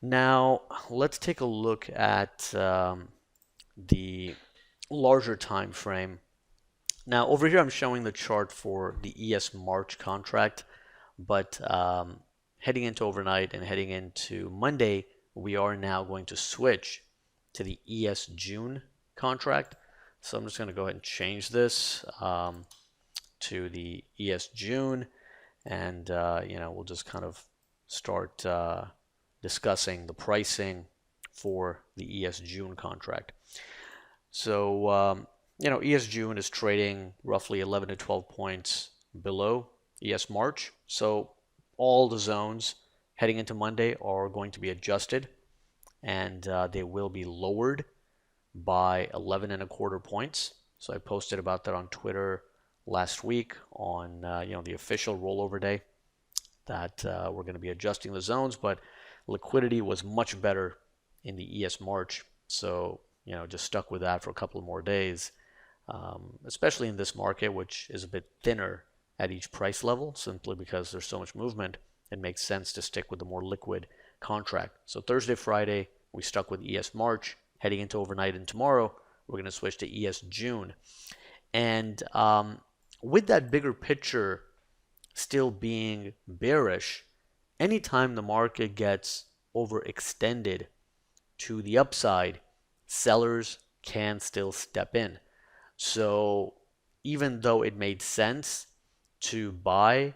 Now, let's take a look at the larger time frame. Now, over here, I'm showing the chart for the ES March contract, but heading into overnight and heading into Monday, we are now going to switch to the ES June contract. So I'm just going to go ahead and change this to the ES June, and we'll just kind of start discussing the pricing for the ES June contract. So, ES June is trading roughly 11 to 12 points below ES March. So, all the zones heading into Monday are going to be adjusted, and they will be lowered by 11 and a quarter points. So, I posted about that on Twitter last week on the official rollover day that we're going to be adjusting the zones, but liquidity was much better in the ES March. So, just stuck with that for a couple of more days, especially in this market, which is a bit thinner at each price level, simply because there's so much movement. It makes sense to stick with the more liquid contract. So Thursday, Friday, we stuck with ES March. Heading into overnight and tomorrow, we're going to switch to ES June. And with that bigger picture still being bearish, anytime the market gets overextended to the upside, sellers can still step in. So even though it made sense to buy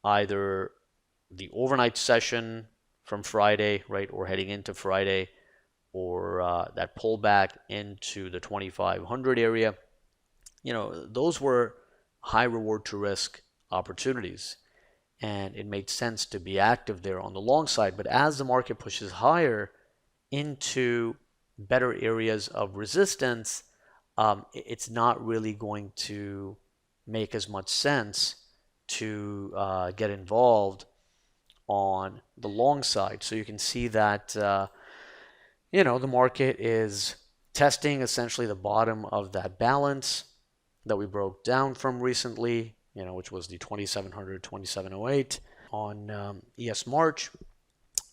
either the overnight session from Friday, right, or heading into Friday, or that pullback into the 2,500 area, those were high reward to risk opportunities. And it made sense to be active there on the long side. But as the market pushes higher into better areas of resistance, it's not really going to make as much sense to get involved on the long side. So you can see that the market is testing essentially the bottom of that balance that we broke down from recently, which was the 2700, 2708 on ES March.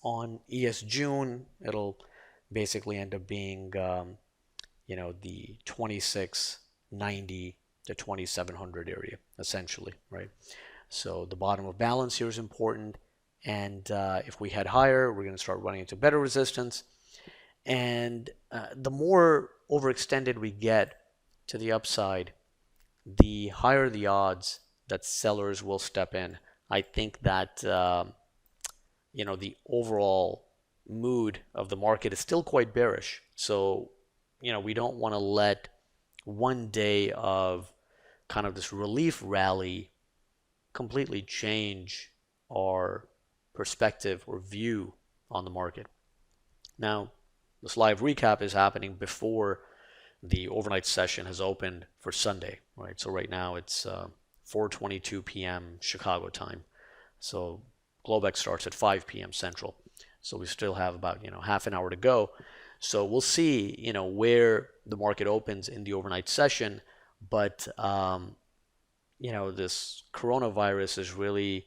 On ES June, it'll basically end up being, the 2690 to 2700 area, essentially, right? So the bottom of balance here is important. And if we head higher, we're going to start running into better resistance. And the more overextended we get to the upside, the higher the odds that sellers will step in. I think that the overall mood of the market is still quite bearish. So, we don't want to let one day of kind of this relief rally completely change our perspective or view on the market. Now, this live recap is happening before the overnight session has opened for Sunday, right? So right now it's 4:22 p.m. Chicago time. So Globex starts at 5 p.m. Central. So we still have about half an hour to go. So we'll see where the market opens in the overnight session. But this coronavirus is really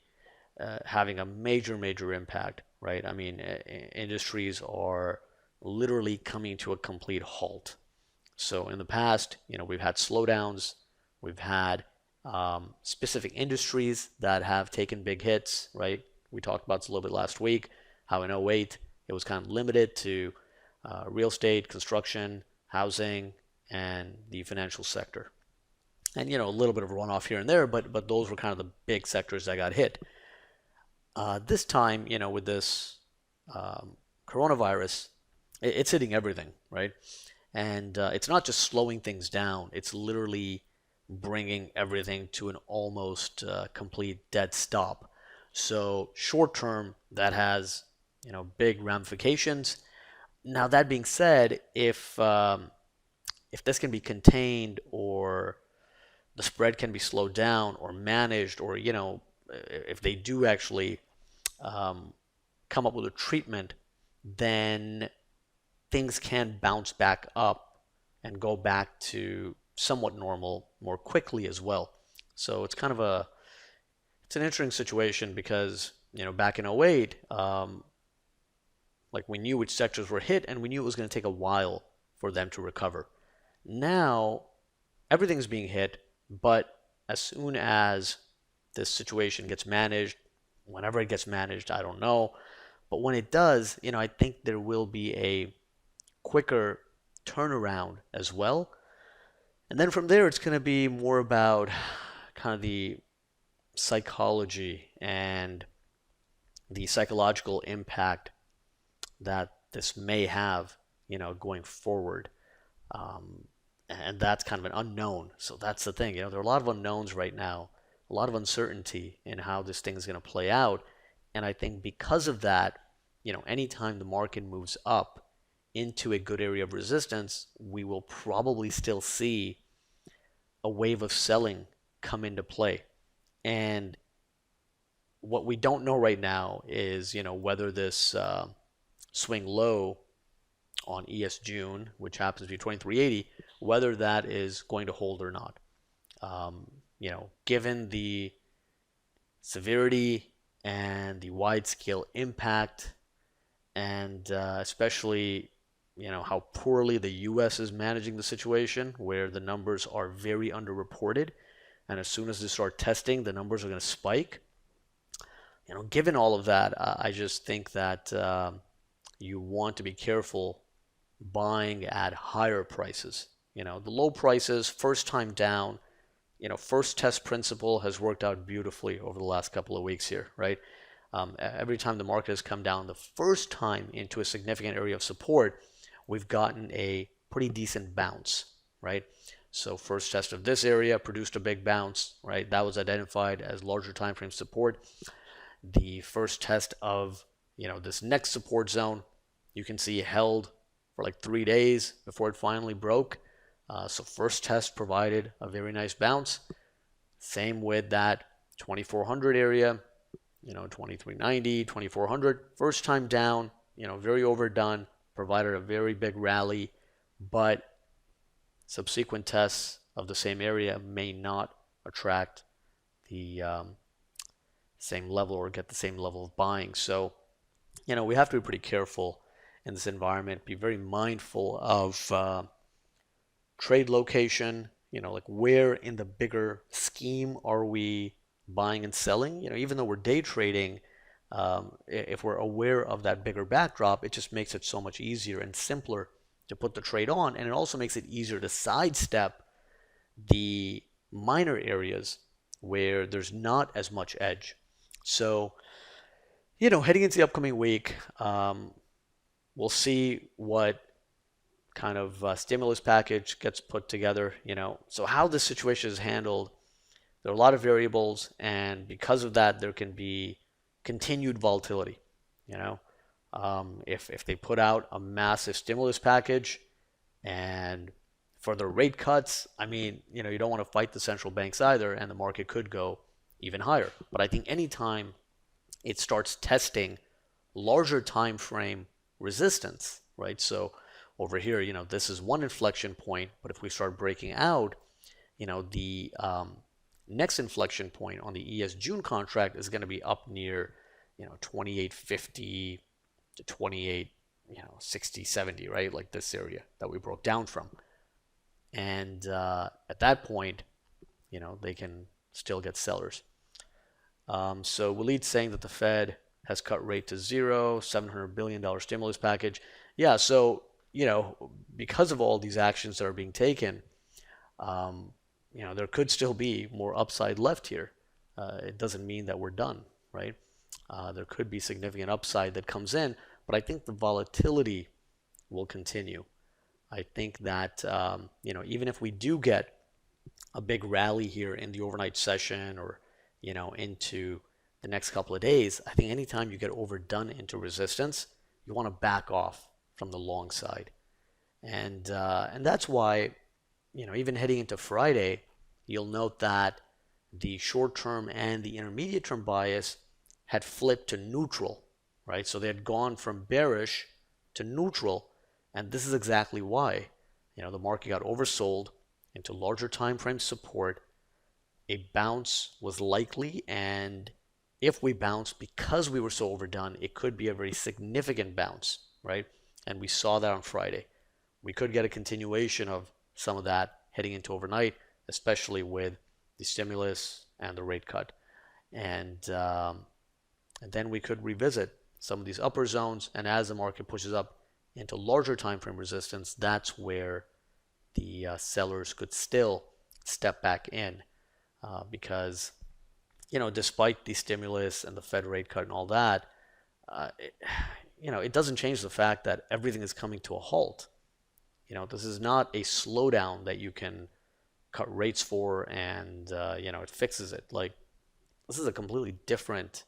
having a major impact, right? I mean, industries are literally coming to a complete halt. So in the past, we've had slowdowns, we've had specific industries that have taken big hits, right? We talked about this a little bit last week, how in '08 it was kind of limited to real estate, construction, housing, and the financial sector. And a little bit of a runoff here and there, but those were kind of the big sectors that got hit. This time, with this coronavirus, it's hitting everything, right? And it's not just slowing things down, it's literally bringing everything to an almost complete dead stop. So short term, that has big ramifications. Now that being said, if this can be contained, or the spread can be slowed down or managed, or if they do actually come up with a treatment, then things can bounce back up and go back to somewhat normal more quickly as well. So it's kind of it's an interesting situation because back in '08, Like we knew which sectors were hit and we knew it was going to take a while for them to recover. Now everything's being hit, but as soon as this situation gets managed, whenever it gets managed, I don't know. But when it does, I think there will be a quicker turnaround as well. And then from there, it's going to be more about kind of the psychology and the psychological impact that this may have, going forward. And that's kind of an unknown. So that's the thing. There are a lot of unknowns right now, a lot of uncertainty in how this thing is going to play out. And I think because of that, anytime the market moves up into a good area of resistance, we will probably still see a wave of selling come into play. And what we don't know right now is, whether this swing low on ES June, which happens to be 2380, whether that is going to hold or not. Given the severity and the wide scale impact, and especially how poorly the U.S. is managing the situation, where the numbers are very underreported, and as soon as they start testing, the numbers are going to spike. Given all of that, I just think that you want to be careful buying at higher prices. The low prices, first time down, first test principle has worked out beautifully over the last couple of weeks here, right? Every time the market has come down the first time into a significant area of support, we've gotten a pretty decent bounce, right? So first test of this area produced a big bounce, right? That was identified as larger time frame support. The first test of this next support zone, you can see held for like 3 days before it finally broke. So first test provided a very nice bounce. Same with that 2400 area, 2390, 2400. First time down, very overdone, provided a very big rally, but subsequent tests of the same area may not attract the same level or get the same level of buying. So, we have to be pretty careful in this environment, be very mindful of trade location, like where in the bigger scheme are we buying and selling? Even though we're day trading, if we're aware of that bigger backdrop, it just makes it so much easier and simpler to put the trade on. And it also makes it easier to sidestep the minor areas where there's not as much edge. So, heading into the upcoming week, we'll see what kind of stimulus package gets put together. So how this situation is handled, there are a lot of variables, and because of that, there can be continued volatility. If they put out a massive stimulus package and further rate cuts, you don't want to fight the central banks either, and the market could go even higher. But I think anytime it starts testing larger time frame resistance, right? So over here, this is one inflection point, but if we start breaking out, the next inflection point on the ES June contract is going to be up near, 2850 to 2860, 70, right? Like this area that we broke down from. And at that point, they can still get sellers. So Waleed's saying that the Fed has cut rate to zero, $700 billion stimulus package. Yeah, so, because of all these actions that are being taken, there could still be more upside left here. It doesn't mean that we're done, right? There could be significant upside that comes in, but I think the volatility will continue. I think that, even if we do get a big rally here in the overnight session or, into the next couple of days, I think anytime you get overdone into resistance, you want to back off from the long side. And that's why, even heading into Friday, you'll note that the short-term and the intermediate-term bias had flipped to neutral, right? So they had gone from bearish to neutral, and this is exactly why. The market got oversold into larger time frame support. A bounce was likely, and if we bounce because we were so overdone, it could be a very significant bounce, right? And we saw that on Friday. We could get a continuation of some of that heading into overnight, especially with the stimulus and the rate cut. And then we could revisit some of these upper zones. And as the market pushes up into larger time frame resistance, that's where the sellers could still step back in because despite the stimulus and the Fed rate cut and all that, it, it doesn't change the fact that everything is coming to a halt. This is not a slowdown that you can cut rates for and it fixes it. Like, this is a completely different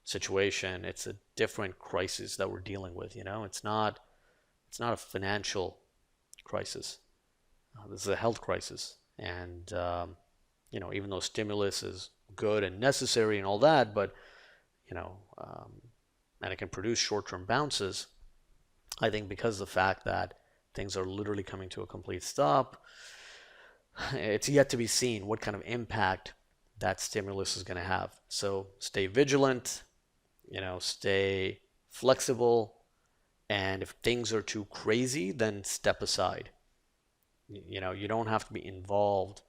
situation. It's a different crisis that we're dealing with. It's not a financial crisis. This is a health crisis. And even though stimulus is good and necessary and all that, but and it can produce short-term bounces, I think because of the fact that things are literally coming to a complete stop, it's yet to be seen what kind of impact that stimulus is going to have. So stay vigilant, stay flexible, and if things are too crazy, then step aside. You don't have to be involved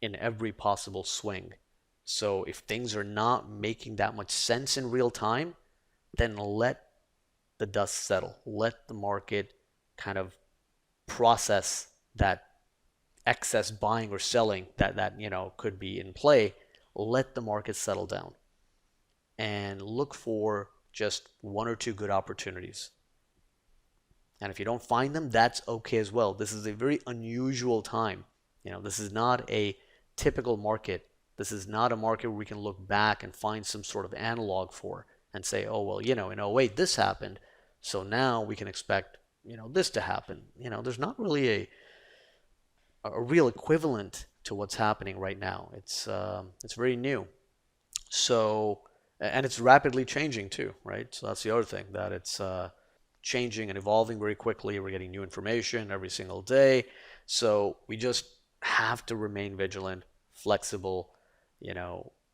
in every possible swing. So if things are not making that much sense in real time, then let the dust settle. Let the market kind of process that excess buying or selling that could be in play. Let the market settle down and look for just one or two good opportunities. And if you don't find them, that's okay as well. This is a very unusual time. This is not a typical market. This is not a market where we can look back and find some sort of analog for and say, oh, well, in 08, this happened. So now we can expect, this to happen. There's not really a real equivalent to what's happening right now. It's very new. So, and it's rapidly changing too, right? So that's the other thing, that it's changing and evolving very quickly. We're getting new information every single day. So we just have to remain vigilant, flexible,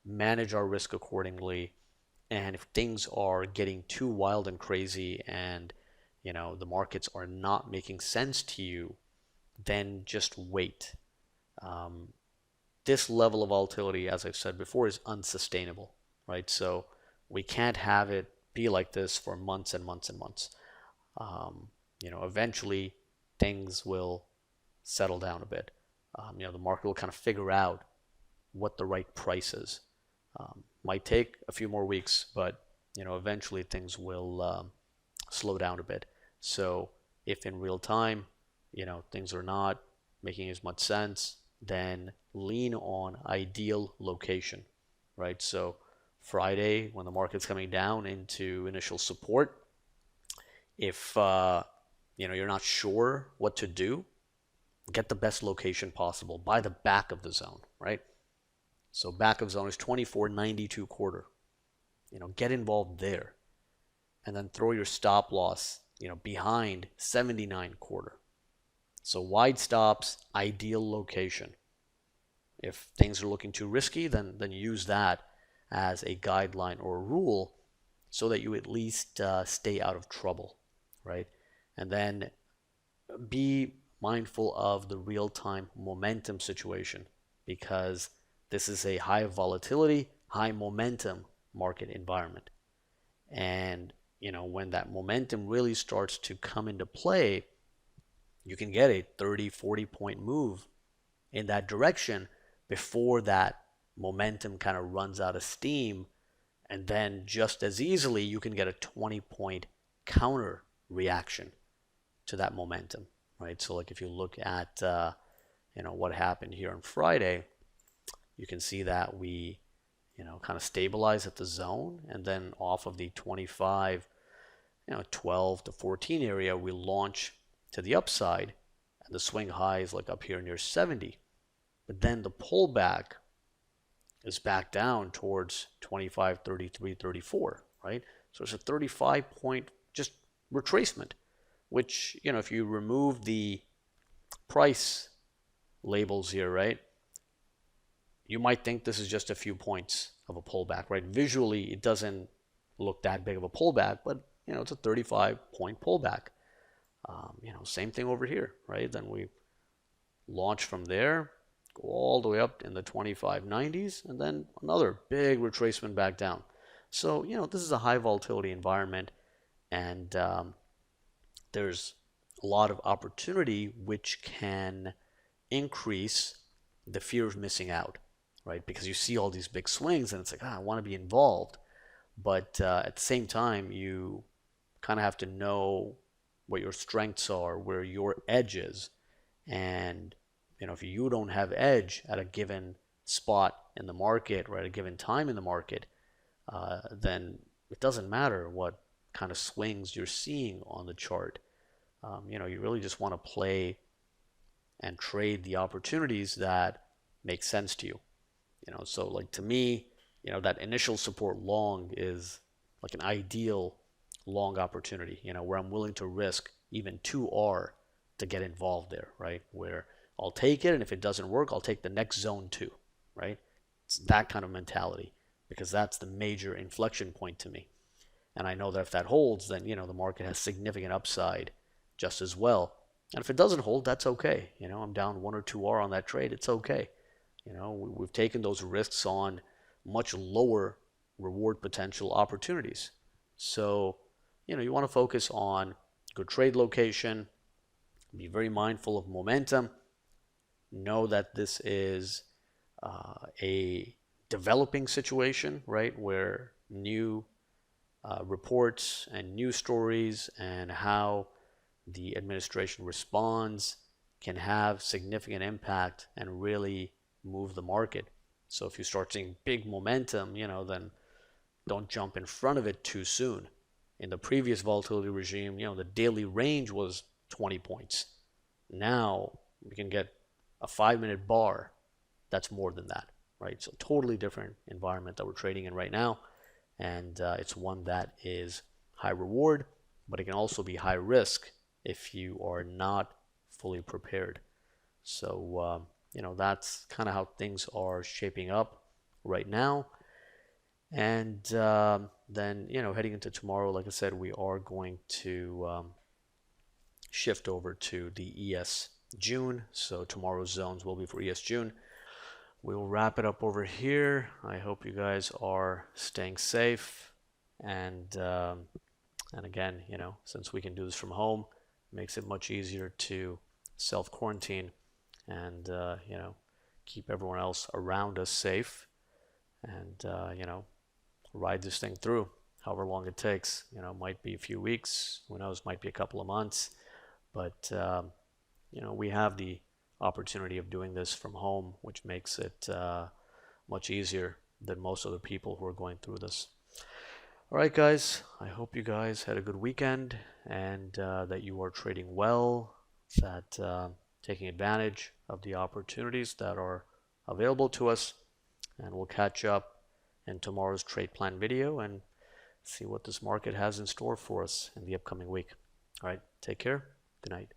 manage our risk accordingly. And if things are getting too wild and crazy and, the markets are not making sense to you, then just wait. This level of volatility, as I've said before, is unsustainable, right? So we can't have it be like this for months and months and months. Eventually things will settle down a bit. The market will kind of figure out what the right price is. Might take a few more weeks, but eventually things will slow down a bit. So if in real time, things are not making as much sense, then lean on ideal location, right? So Friday, when the market's coming down into initial support, if you're not sure what to do, get the best location possible. Buy the back of the zone, right? So back of zone is 24.92 quarter. Get involved there, and then throw your stop loss, behind 79 quarter. So wide stops, ideal location. If things are looking too risky, then use that as a guideline or a rule so that you at least stay out of trouble, right? And then be mindful of the real-time momentum situation, because this is a high volatility, high momentum market environment. And when that momentum really starts to come into play, you can get a 30, 40 point move in that direction before that momentum kind of runs out of steam. And then just as easily, you can get a 20 point counter reaction to that momentum, right? So like if you look at, what happened here on Friday, you can see that we, kind of stabilize at the zone, and then off of the 25, 12 to 14 area, we launch to the upside, and the swing high is like up here near 70. But then the pullback is back down towards 25, 33, 34, right? So it's a 35 point just retracement, which, if you remove the price labels here, right, you might think this is just a few points. of a pullback, right? Visually, it doesn't look that big of a pullback, but it's a 35-point pullback. Same thing over here, right? Then we launch from there, go all the way up in the 2590s, and then another big retracement back down. So, this is a high volatility environment, and there's a lot of opportunity which can increase the fear of missing out, right? Because you see all these big swings and it's like, I want to be involved. But at the same time, you kind of have to know what your strengths are, where your edge is. And, if you don't have edge at a given spot in the market or at a given time in the market, then it doesn't matter what kind of swings you're seeing on the chart. You really just want to play and trade the opportunities that make sense to you. So like to me, that initial support long is like an ideal long opportunity, where I'm willing to risk even 2R to get involved there, right? Where I'll take it, and if it doesn't work, I'll take the next zone too, right? It's that kind of mentality, because that's the major inflection point to me. And I know that if that holds, then the market has significant upside just as well. And if it doesn't hold, that's okay. I'm down 1 or 2R on that trade. It's okay. We've taken those risks on much lower reward potential opportunities. So, you want to focus on good trade location, be very mindful of momentum, know that this is a developing situation, right, where new reports and news stories and how the administration responds can have significant impact and really move the market. So if you start seeing big momentum, then don't jump in front of it too soon. In the previous volatility regime, the daily range was 20 points. Now we can get a 5-minute bar that's more than that, right? So totally different environment that we're trading in right now. And it's one that is high reward, but it can also be high risk if you are not fully prepared. So, that's kind of how things are shaping up right now. And then, heading into tomorrow, like I said, we are going to shift over to the ES June. So tomorrow's zones will be for ES June. We'll wrap it up over here. I hope you guys are staying safe. And again, since we can do this from home, it makes it much easier to self-quarantine and, keep everyone else around us safe and, ride this thing through however long it takes. Might be a few weeks, who knows, might be a couple of months, but, we have the opportunity of doing this from home, which makes it much easier than most other people who are going through this. All right, guys, I hope you guys had a good weekend and that you are trading well, that taking advantage of the opportunities that are available to us. And we'll catch up in tomorrow's trade plan video and see what this market has in store for us in the upcoming week. All right, take care. Good night.